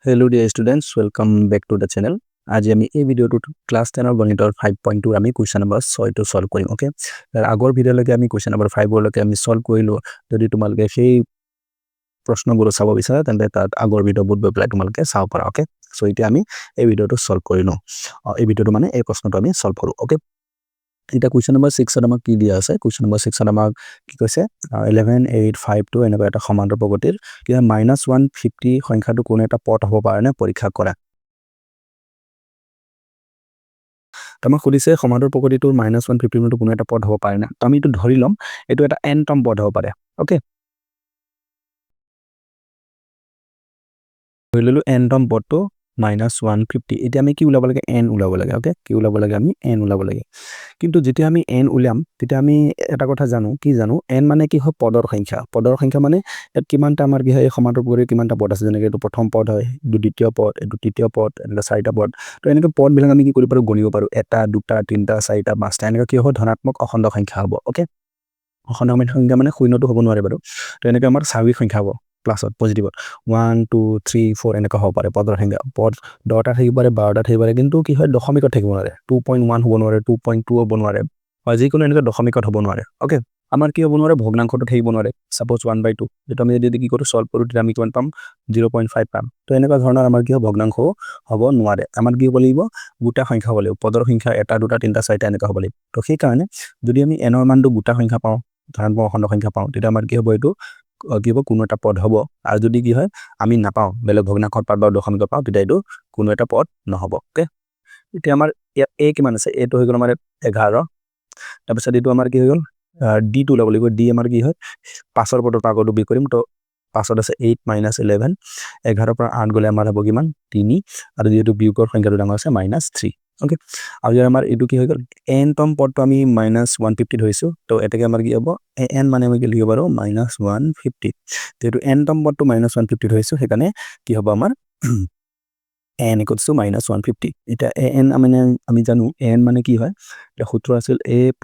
Hello dear students, welcome back to the channel. আজি আমি এই ভিডিওটো ক্লাস 10 এর গণিতৰ 5.2 আমি কোশ্চেন নাম্বাৰ 6 টো সলভ কৰিম ওকে তাৰ আগৰ ভিডিওলৈকে আমি কোশ্চেন নাম্বাৰ 5 লৈকে আমি সলভ কৰিলো যদি তোমালোকে সেই প্ৰশ্নবোৰ চাব বিচাৰা তেন্তে তাত আগৰ ভিডিওবোৰ গৈ পেলাই তোমালোকে চাব পাৰা ওকে সো এতিয়া আমি এই ভিডিওটো সলভ কৰিলো এই ভিডিওটো মানে এই প্ৰশ্নটো আমি সলভ কৰো ওকে এটা কোশ্চেন নাম্বার 6 ত আমাক কি দিয়া আছে কোশ্চেন নাম্বার 6 ত আমাক কি কৈছে 11 8 5 2 এনেকুৱা এটা সমান্তৰাল প্ৰগতিৰ কি -150 সংখ্যাটো কোন এটা পদ হ'ব পাৰে নে পৰীক্ষা কৰা তোমাক খুদিছে সমান্তৰাল প্ৰগতিটোৰ -150 টো কোন এটা পদ হ'ব পাৰে না তো আমি এটো ধৰি লম এটো এটা n তম পদ হ'ব পাৰে ওকে ধৰি ললো n তম পদটো -150 এতিয়া আমি কি উলাব লাগে n উলাব লাগে ওকে কি উলাব লাগে আমি n উলাব লাগে কিন্তু যেতিয়া আমি n উলিয়াম তেতিয়া আমি এটা কথা জানো কি জানো n মানে কি হয় পদৰ সংখ্যা মানে এত কিমানটা আমাৰ কি হয় সমান্তৰাল প্ৰগতিৰ কিমানটা পদ আছে যেনেকৈ এটো প্ৰথম পদ হয় দ্বিতীয় পদ এটো তৃতীয় পদ এনেকা চাৰিটা পদ তো এনেকৈ পদ বিলাক আমি কি কৰিব পাৰো গণিব পাৰো এটা দুটা তিনটা চাৰিটা পাঁচটা এনেকৈ কি হয় ধনাত্মক অখণ্ড সংখ্যা হ'ব ওকে অখণ্ড সংখ্যা মানে শূন্যটো হ'ব নোৱাৰে বাৰু তো এনেকৈ আমাৰ স্বাভাৱিক সংখ্যা হ'ব প্লাসত পজিটিভত 1 2 3 4 এনেকা হ'ব পাৰে পদৰ সংখ্যা পদ 10টা থাকিব পাৰে 12টা থাকিব পাৰে কিন্তু কি হয় দশমিকত থাকিব নোৱাৰে 2.1 হ'ব নোৱাৰে 2.2 হ'ব নোৱাৰে হয় যিকোনো এনেকা দশমিকত হ'ব নোৱাৰে ওকে আমাৰ কি হ'ব নোৱাৰে ভগ্নাংশটো থাকিব নোৱাৰে সাপোজ 1/2 যেটো আমি যদি কি কৰো সলভ কৰো তেতিয়া আমি কিমান পাম 0.5 পাম তো এনেকা ধৰণৰ আমাৰ কি ভগ্নাংশ হ'ব নোৱাৰে আমাৰ কি হ'ব লাগিব গোটা সংখ্যা হ'ব লাগিব পদৰ সংখ্যা এটা দুটা তিনটা চাৰিটা এনেকা হ'ব লাগিব তো সেই কাৰণে যদি আমি n ৰ মানটো গোটা সংখ্যা পাওঁ ধনাত্মক অখণ্ড সংখ্যা পাওঁ তেতিয়া আমাৰ কি হ'ব এটো কি হ'ব কোনো এটা পদ হ'ব আৰু যদি কি হয় আমি নাপাওঁ বেলেগ ভগ্নাংশত পাওঁ বা দশমিকত পাওঁ তেতিয়া এটো কোনো এটা পদ নহব ওকে এতিয়া আমাৰ a কিমান আছে a টো হৈ গ'ল আমাৰ 11 তাৰপিছত এটো আমাৰ কি হৈ গ'ল d টো ওলাব লাগিব d আমাৰ কি হয় পাছৰ পদৰ আগটো বি কৰিম তো পাছত আছে 8 - 11 11 পৰা 8 গলে আমাৰ হ'ব কিমান 3 আৰু যেটো বিয়োগৰ সংখ্যাটো ডাঙৰ আছে -3 ওকে আৰু ইয়াৰ আমাৰ এটো কি হৈ গ'ল n তম পদটো আমি -150 ধৰিছো তো এটাকে আমাৰ কি হ'ব n মানে আমি কি লিখিব পাৰো -150 যেটো n তম পদটো -150 ধৰিছো সেইকাৰণে কি হ'ব আমাৰ n = -150 এটা n মানে আমি জানো n মানে কি হয় এটা সূত্ৰ আছিল a +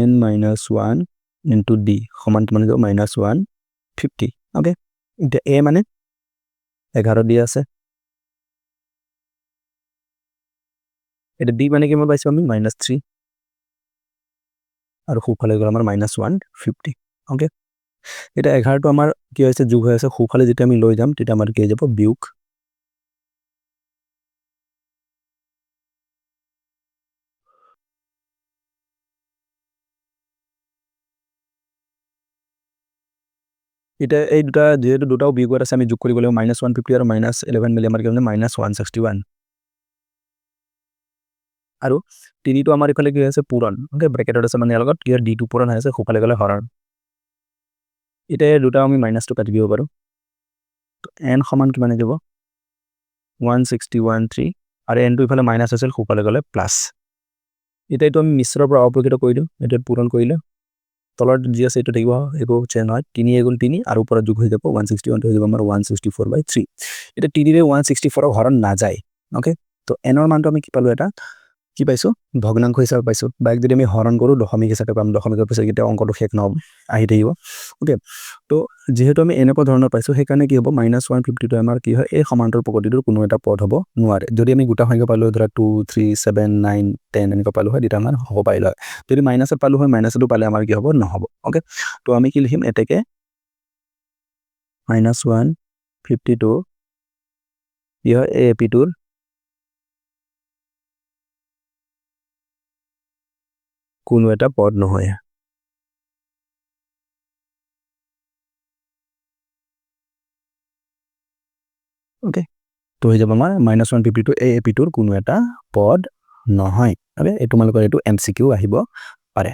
n - 1 into d সমান মানে -150 ওকে এটা a মানে 11 দিয়া আছে এটা d মানে কিমান পাইছো আমি -3 আৰু খুফালে গ'ল আমাৰ -150 ওকে এটা 11 টো আমাৰ কি হৈছে যোগ হৈ আছে খুফালে যেতিয়া আমি লৈ যাম তেতিয়া আমাৰ কি হৈ যাব বিয়োগ এটা এই দুটা যেহেতু দুটাও বিয়োগত আছে আমি যোগ কৰিব লাগিব -150 আৰু -11 মিলি আমাৰ কি হ'ব -161 আৰু 3 টো আমাৰ ইফালে কি আছে পূৰণ ওকে ব্ৰেকেটত আছে মানে লগত ইয়াৰ d টো পূৰণ হৈ আছে খুফালে গলে হৰণ এটা দুটা আমি মাইনাসটো কাটি দিব পাৰো তো n সমান কিমান হৈ যাব 1613 আৰু n টো ইফালে মাইনাস আছিল খুফালে গলে প্লাস এটা আমি মিশ্ৰৰ পৰা অপৰিকৃত কৰি দিও এটা পূৰণ কৰিলে তলত যি আছে এটো থাকিব একো চেঞ্জ নহয় 3 * 3 আৰু ওপৰত যোগ হৈ যাব 161 হৈ যাব আমাৰ 164/3 এটা 3 ৰে 164 হৰণ না যায় ওকে তো n ৰ মানটো আমি কি পালো এটা কি পাইছো ভগ্নাংশ হিচাপে পাইছো বাইক যদি আমি হৰণ কৰো দশমিক হিচাপে পাম দশমিকৰ পিছত কেতিয়া অংকটো শেষ নহব আহি থাকিব ওকে তো যেহেতু আমি এনেকুৱা ধৰণৰ পাইছো সেই কাৰণে কি হ'ব -150 টো আমাৰ কি হয় এই সমান্তৰাল প্ৰগতিটোৰ কোনো এটা পদ হ'ব নোৱাৰে যদি আমি গোটা সংখ্যা পালো ধৰা 2 3 7 9 10 এনেকুৱা পালো হয় তেতিয়া আমাৰ হ'ব পাৰিলে হয় যদি মাইনাসত পালো হয় মাইনাসটো পালে আমাৰ কি হ'ব নহব ওকে তো আমি কি লিখিম এটাকে -152 কি হয় AP টোৰ কোনো এটা পদ নহয় ওকে তো হৈ যাব আমাৰ -152 AP টোৰ কোনো এটা পদ নহয় ওকে এই তোমালোকৰ এটো MCQ আহিব পাৰে